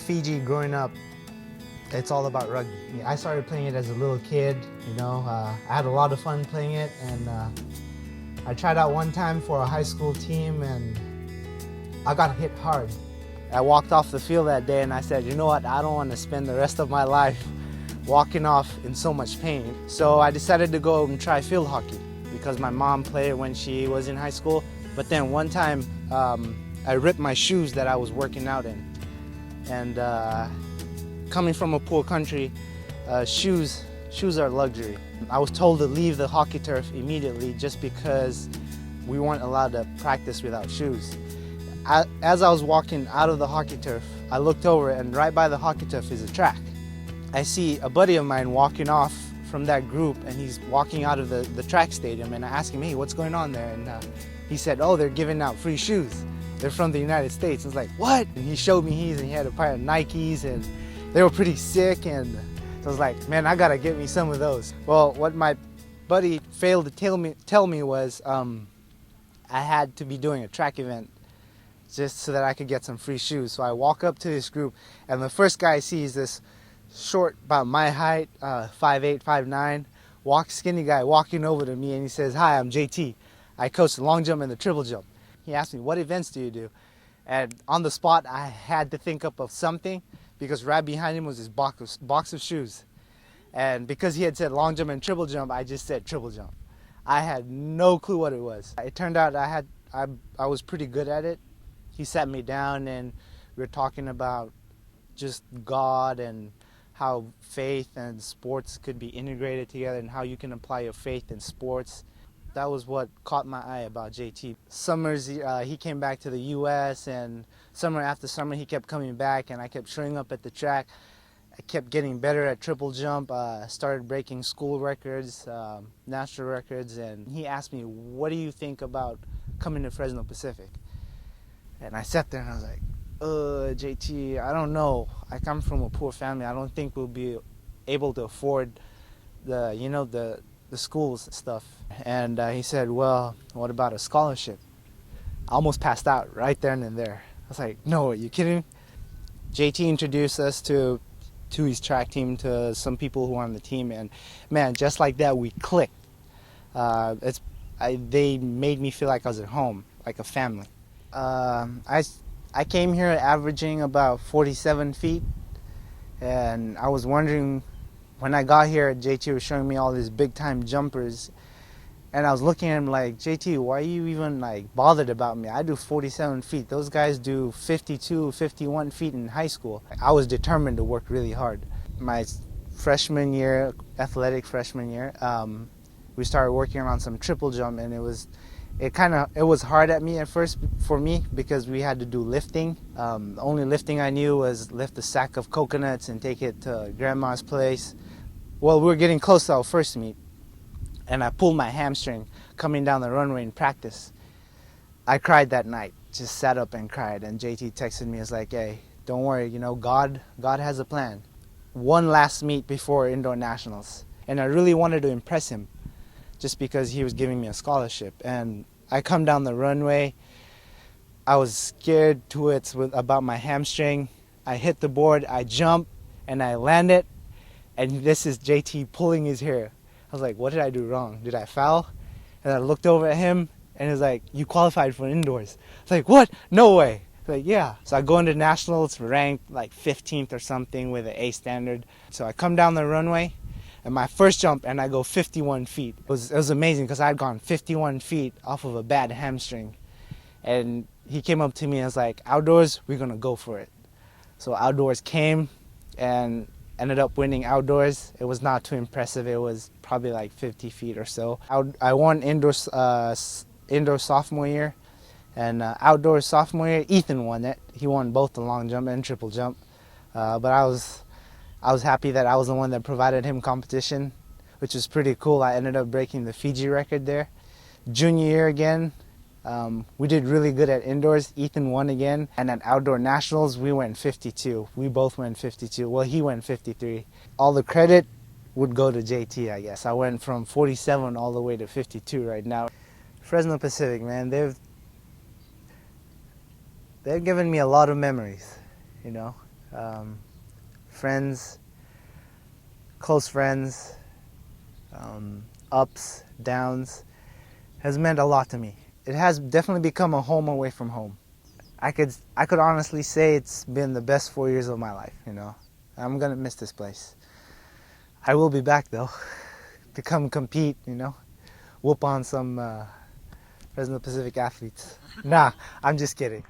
Fiji, growing up, it's all about rugby. I started playing it as a little kid, I had a lot of fun playing it, and I tried out one time for a high school team and I got hit hard. I walked off the field that day and I said, you know what, I don't want to spend the rest of my life walking off in so much pain. So I decided to go and try field hockey because my mom played it when she was in high school. But then one time I ripped my shoes that I was working out in. And coming from a poor country, shoes are luxury. I was told to leave the hockey turf immediately just because we weren't allowed to practice without shoes. As I was walking out of the hockey turf, I looked over and right by the hockey turf is a track. I see a buddy of mine walking off from that group and he's walking out of the track stadium, and I asked him, hey, what's going on there? And he said, oh, they're giving out free shoes. They're from the United States. I was like, what? And he showed me his, and he had a pair of Nikes and they were pretty sick, and so I was like, man, I gotta get me some of those. Well, what my buddy failed to tell me was I had to be doing a track event just so that I could get some free shoes. So I walk up to this group, and the first guy I see is this short, about my height, 5'8", 5'9", skinny guy walking over to me, and he says, hi, I'm JT. I coach the long jump and the triple jump. He asked me, what events do you do? And on the spot, I had to think up of something, because right behind him was this box of shoes. And because he had said long jump and triple jump, I just said triple jump. I had no clue what it was. It turned out I was pretty good at it. He sat me down and we were talking about just God and how faith and sports could be integrated together and how you can apply your faith in sports. That was what caught my eye about JT. Summers, he came back to the U.S., and summer after summer he kept coming back, and I kept showing up at the track. I kept getting better at triple jump, started breaking school records, national records, and he asked me, what do you think about coming to Fresno Pacific? And I sat there and I was like, JT, I don't know. I come from a poor family. I don't think we'll be able to afford the schools and stuff. And he said, well, what about a scholarship? I almost passed out right there and there. I was like, no, are you kidding? JT introduced us to his track team, to some people who were on the team, and man, just like that, we clicked. They made me feel like I was at home, like a family. I came here averaging about 47 feet, and I was wondering, when I got here, JT was showing me all these big-time jumpers, and I was looking at him like, JT, why are you even bothered about me? I do 47 feet. Those guys do 52, 51 feet in high school. I was determined to work really hard. My freshman year, athletic freshman year, we started working on some triple jump, and it was hard at first for me because we had to do lifting. The only lifting I knew was lift a sack of coconuts and take it to grandma's place. Well, we were getting close to our first meet, and I pulled my hamstring coming down the runway in practice. I cried that night, just sat up and cried, and JT texted me, was like, hey, don't worry, God has a plan. One last meet before indoor nationals, and I really wanted to impress him just because he was giving me a scholarship. And I come down the runway, I was scared to it about my hamstring. I hit the board, I jump, and I land it, and this is JT pulling his hair. I was like, what did I do wrong? Did I foul? And I looked over at him, and he was like, you qualified for indoors. I was like, what? No way. Like, yeah. So I go into nationals, ranked 15th or something with an A standard. So I come down the runway, and my first jump, and I go 51 feet. It was amazing because I had gone 51 feet off of a bad hamstring. And he came up to me and was like, outdoors, we're going to go for it. So outdoors came and ended up winning outdoors. It was not too impressive. It was probably 50 feet or so. I won indoor sophomore year, and outdoor sophomore year, Ethan won it. He won both the long jump and triple jump. But I was happy that I was the one that provided him competition, which was pretty cool. I ended up breaking the Fiji record there. Junior year again, we did really good at indoors. Ethan won again. And at outdoor nationals, we went 52. We both went 52. Well, he went 53. All the credit would go to JT, I guess. I went from 47 all the way to 52 right now. Fresno Pacific, man, they've given me a lot of memories, Friends, close friends, ups, downs, has meant a lot to me. It has definitely become a home away from home. I could honestly say it's been the best 4 years of my life, you know. I'm gonna miss this place. I will be back though, to come compete, you know, whoop on some Fresno Pacific athletes. Nah, I'm just kidding.